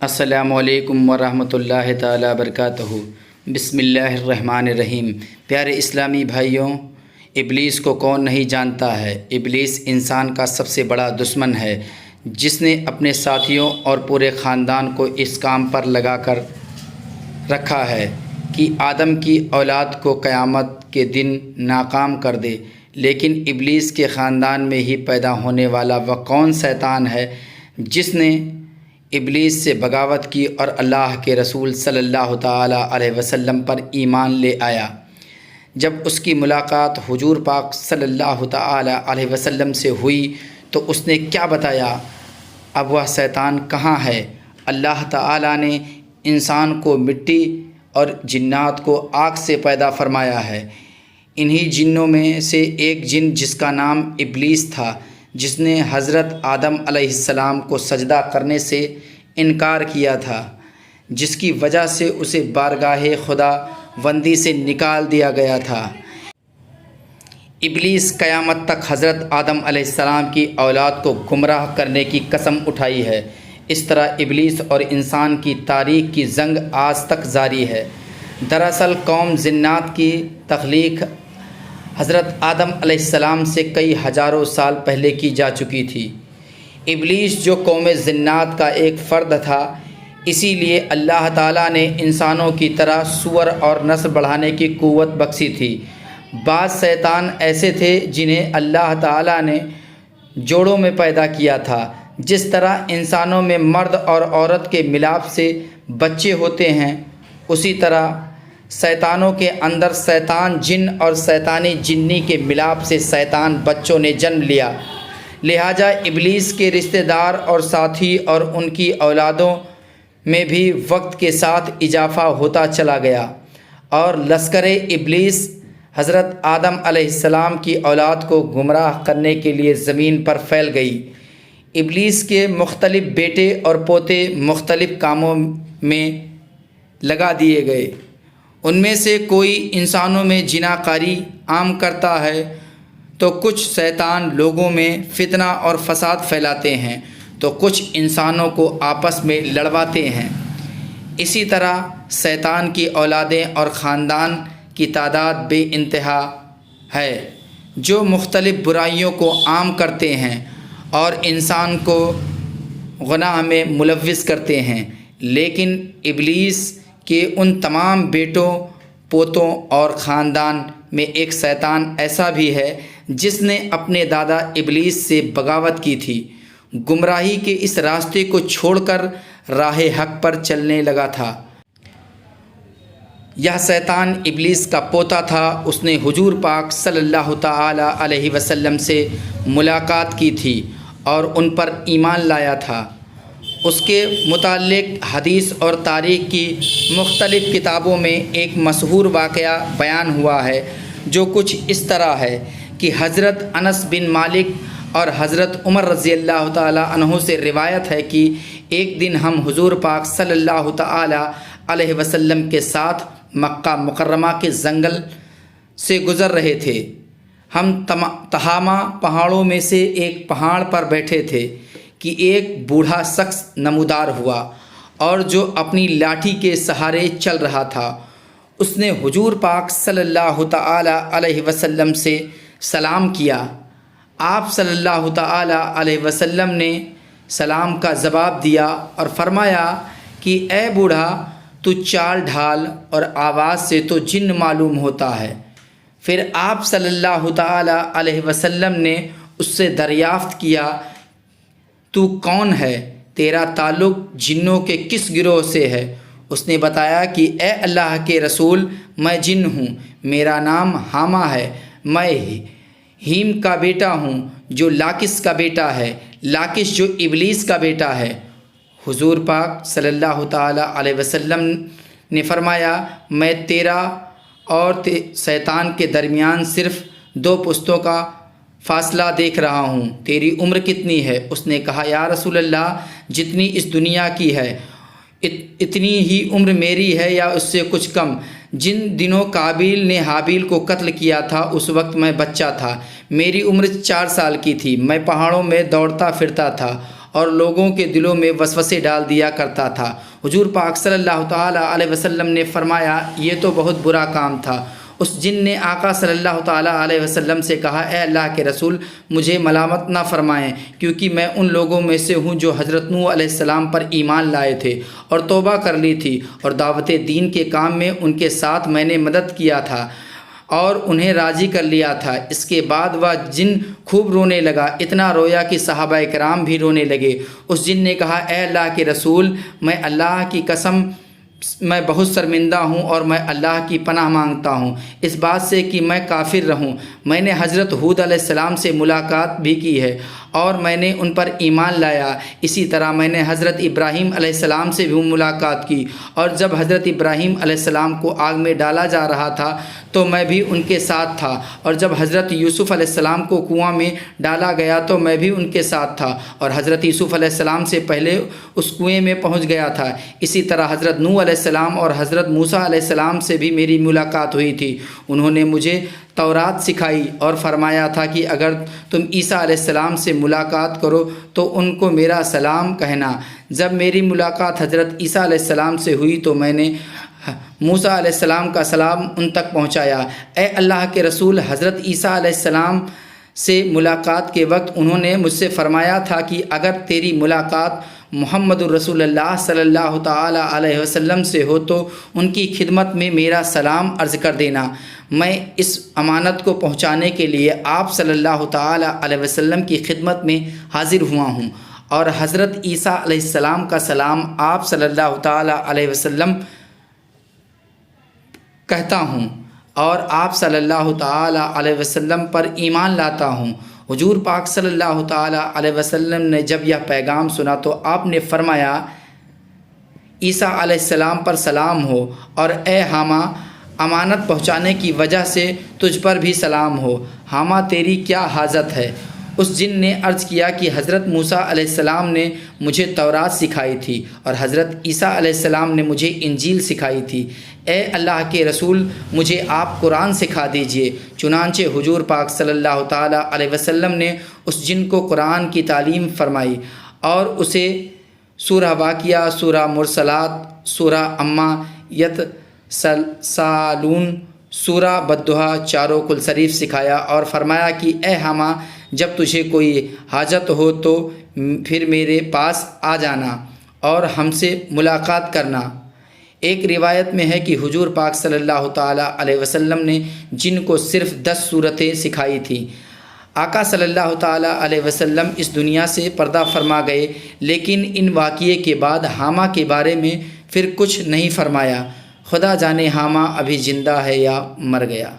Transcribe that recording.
السلام علیکم ورحمۃ اللہ تعالیٰ وبرکاتہ۔ بسم اللہ الرحمن الرحیم۔ پیارے اسلامی بھائیوں، ابلیس کو کون نہیں جانتا ہے؟ ابلیس انسان کا سب سے بڑا دشمن ہے، جس نے اپنے ساتھیوں اور پورے خاندان کو اس کام پر لگا کر رکھا ہے کہ آدم کی اولاد کو قیامت کے دن ناکام کر دے۔ لیکن ابلیس کے خاندان میں ہی پیدا ہونے والا وہ کون شیطان ہے جس نے ابلیس سے بغاوت کی اور اللہ کے رسول صلی اللہ تعالیٰ علیہ وسلم پر ایمان لے آیا؟ جب اس کی ملاقات حضور پاک صلی اللہ تعالیٰ علیہ وسلم سے ہوئی تو اس نے کیا بتایا؟ اب وہ شیطان کہاں ہے؟ اللہ تعالیٰ نے انسان کو مٹی اور جنات کو آگ سے پیدا فرمایا ہے۔ انہی جنوں میں سے ایک جن جس کا نام ابلیس تھا، جس نے حضرت آدم علیہ السلام کو سجدہ کرنے سے انکار کیا تھا، جس کی وجہ سے اسے بارگاہ خدا بندی سے نکال دیا گیا تھا۔ ابلیس قیامت تک حضرت آدم علیہ السلام کی اولاد کو گمراہ کرنے کی قسم اٹھائی ہے۔ اس طرح ابلیس اور انسان کی تاریخ کی جنگ آج تک جاری ہے۔ دراصل قوم جنات کی تخلیق حضرت آدم علیہ السلام سے کئی ہزاروں سال پہلے کی جا چکی تھی۔ ابلیس جو قوم جنات کا ایک فرد تھا، اسی لیے اللہ تعالیٰ نے انسانوں کی طرح سور اور نسل بڑھانے کی قوت بخشی تھی۔ بعض شیطان ایسے تھے جنہیں اللہ تعالیٰ نے جوڑوں میں پیدا کیا تھا۔ جس طرح انسانوں میں مرد اور عورت کے ملاپ سے بچے ہوتے ہیں، اسی طرح شیطانوں کے اندر شیطان جن اور شیطانی جنی کے ملاپ سے شیطان بچوں نے جنم لیا۔ لہٰذا ابلیس کے رشتہ دار اور ساتھی اور ان کی اولادوں میں بھی وقت کے ساتھ اضافہ ہوتا چلا گیا، اور لشکر ابلیس حضرت آدم علیہ السلام کی اولاد کو گمراہ کرنے کے لیے زمین پر پھیل گئی۔ ابلیس کے مختلف بیٹے اور پوتے مختلف کاموں میں لگا دیے گئے۔ ان میں سے کوئی انسانوں میں زنا کاری عام کرتا ہے، تو کچھ شیطان لوگوں میں فتنہ اور فساد پھیلاتے ہیں، تو کچھ انسانوں کو آپس میں لڑواتے ہیں۔ اسی طرح شیطان کی اولادیں اور خاندان کی تعداد بے انتہا ہے، جو مختلف برائیوں کو عام کرتے ہیں اور انسان کو گناہ میں ملوث کرتے ہیں۔ لیکن ابلیس کہ ان تمام بیٹوں، پوتوں اور خاندان میں ایک شیطان ایسا بھی ہے جس نے اپنے دادا ابلیس سے بغاوت کی تھی، گمراہی کے اس راستے کو چھوڑ کر راہ حق پر چلنے لگا تھا۔ یہ شیطان ابلیس کا پوتا تھا۔ اس نے حضور پاک صلی اللہ تعالیٰ علیہ وسلم سے ملاقات کی تھی اور ان پر ایمان لایا تھا۔ اس کے متعلق حدیث اور تاریخ کی مختلف کتابوں میں ایک مشہور واقعہ بیان ہوا ہے، جو کچھ اس طرح ہے کہ حضرت انس بن مالک اور حضرت عمر رضی اللہ تعالیٰ عنہ سے روایت ہے کہ ایک دن ہم حضور پاک صلی اللہ تعالیٰ علیہ وسلم کے ساتھ مکہ مکرمہ کے جنگل سے گزر رہے تھے۔ ہم تہامہ پہاڑوں میں سے ایک پہاڑ پر بیٹھے تھے کہ ایک بوڑھا شخص نمودار ہوا، اور جو اپنی لاٹھی کے سہارے چل رہا تھا۔ اس نے حضور پاک صلی اللہ تعالیٰ علیہ وسلم سے سلام کیا۔ آپ صلی اللہ تعالیٰ علیہ وسلم نے سلام کا جواب دیا اور فرمایا کہ اے بوڑھا، تو چال ڈھال اور آواز سے تو جن معلوم ہوتا ہے۔ پھر آپ صلی اللہ تعالیٰ علیہ وسلم نے اس سے دریافت کیا، تو کون ہے؟ تیرا تعلق جنوں کے کس گروہ سے ہے؟ اس نے بتایا کہ اے اللہ کے رسول، میں جن ہوں، میرا نام حامہ ہے، میں ہیم کا بیٹا ہوں جو لاکس کا بیٹا ہے، لاکس جو ابلیس کا بیٹا ہے۔ حضور پاک صلی اللہ تعالیٰ علیہ وسلم نے فرمایا، میں تیرا اور شیطان کے درمیان صرف 2 پشتوں کا فاصلہ دیکھ رہا ہوں، تیری عمر کتنی ہے؟ اس نے کہا، یا رسول اللہ، جتنی اس دنیا کی ہے اتنی ہی عمر میری ہے یا اس سے کچھ کم۔ جن دنوں قابیل نے حابیل کو قتل کیا تھا اس وقت میں بچہ تھا، میری عمر 4 سال کی تھی، میں پہاڑوں میں دوڑتا پھرتا تھا اور لوگوں کے دلوں میں وسوسے ڈال دیا کرتا تھا۔ حضور پاک صلی اللہ تعالیٰ علیہ وسلم نے فرمایا یہ تو بہت برا کام تھا۔ اس جن نے آقا صلی اللہ تعالیٰ علیہ وسلم سے کہا اے اللہ کے رسول مجھے ملامت نہ فرمائیں، کیونکہ میں ان لوگوں میں سے ہوں جو حضرت نوح علیہ السلام پر ایمان لائے تھے اور توبہ کر لی تھی، اور دعوت دین کے کام میں ان کے ساتھ میں نے مدد کیا تھا اور انہیں راضی کر لیا تھا۔ اس کے بعد وہ جن خوب رونے لگا، اتنا رویا کہ صحابہ کرام بھی رونے لگے۔ اس جن نے کہا اے اللہ کے رسول میں اللہ کی قسم میں بہت شرمندہ ہوں اور میں اللہ کی پناہ مانگتا ہوں اس بات سے کہ میں کافر رہوں۔ میں نے حضرت ہود علیہ السلام سے ملاقات بھی کی ہے اور میں نے ان پر ایمان لایا۔ اسی طرح میں نے حضرت ابراہیم علیہ السلام سے بھی ملاقات کی، اور جب حضرت ابراہیم علیہ السلام کو آگ میں ڈالا جا رہا تھا تو میں بھی ان کے ساتھ تھا، اور جب حضرت یوسف علیہ السلام کو کنواں میں ڈالا گیا تو میں بھی ان کے ساتھ تھا اور حضرت یوسف علیہ السلام سے پہلے اس کنویں میں پہنچ گیا تھا۔ اسی طرح حضرت نوح علیہ السلام اور حضرت موسیٰ علیہ السلام سے بھی میری ملاقات ہوئی تھی۔ انہوں نے مجھے تورات سکھائی اور فرمایا تھا کہ اگر تم عیسیٰ علیہ السلام سے ملاقات کرو تو ان کو میرا سلام کہنا۔ جب میری ملاقات حضرت عیسیٰ علیہ السلام سے ہوئی تو میں نے موسیٰ علیہ السلام کا سلام ان تک پہنچایا۔ اے اللہ کے رسول حضرت عیسیٰ علیہ السلام سے ملاقات کے وقت انہوں نے مجھ سے فرمایا تھا کہ اگر تیری ملاقات محمد الرسول اللہ صلی اللہ تعالیٰ علیہ وسلم سے ہو تو ان کی خدمت میں میرا سلام عرض کر دینا۔ میں اس امانت کو پہنچانے کے لیے آپ صلی اللہ تعالیٰ علیہ وسلم کی خدمت میں حاضر ہوا ہوں، اور حضرت عیسیٰ علیہ السلام کا سلام آپ صلی اللہ تعالیٰ علیہ وسلم کہتا ہوں اور آپ صلی اللہ تعالیٰ علیہ وسلم پر ایمان لاتا ہوں۔ حضور پاک صلی اللہ تعالیٰ علیہ وسلم نے جب یہ پیغام سنا تو آپ نے فرمایا عیسیٰ علیہ السلام پر سلام ہو، اور اے حامہ امانت پہنچانے کی وجہ سے تجھ پر بھی سلام ہو۔ حامہ تیری کیا حاجت ہے؟ اس جن نے عرض کیا کہ حضرت موسیٰ علیہ السلام نے مجھے تورات سکھائی تھی اور حضرت عیسیٰ علیہ السلام نے مجھے انجیل سکھائی تھی۔ اے اللہ کے رسول مجھے آپ قرآن سکھا دیجئے۔ چنانچہ حضور پاک صلی اللہ تعالیٰ علیہ وسلم نے اس جن کو قرآن کی تعلیم فرمائی اور اسے سورہ واقعہ، سورہ مرسلات، سورہ اما یتسالون، سورہ بدھا چاروں کل شریف سکھایا اور فرمایا کہ اے حامہ جب تجھے کوئی حاجت ہو تو پھر میرے پاس آ جانا اور ہم سے ملاقات کرنا۔ ایک روایت میں ہے کہ حضور پاک صلی اللہ تعالیٰ علیہ وسلم نے جن کو صرف 10 سورتیں سکھائی تھیں۔ آقا صلی اللہ تعالیٰ علیہ وسلم اس دنیا سے پردہ فرما گئے، لیکن ان واقعے کے بعد حامہ کے بارے میں پھر کچھ نہیں فرمایا۔ خدا جانے حامہ ابھی زندہ ہے یا مر گیا۔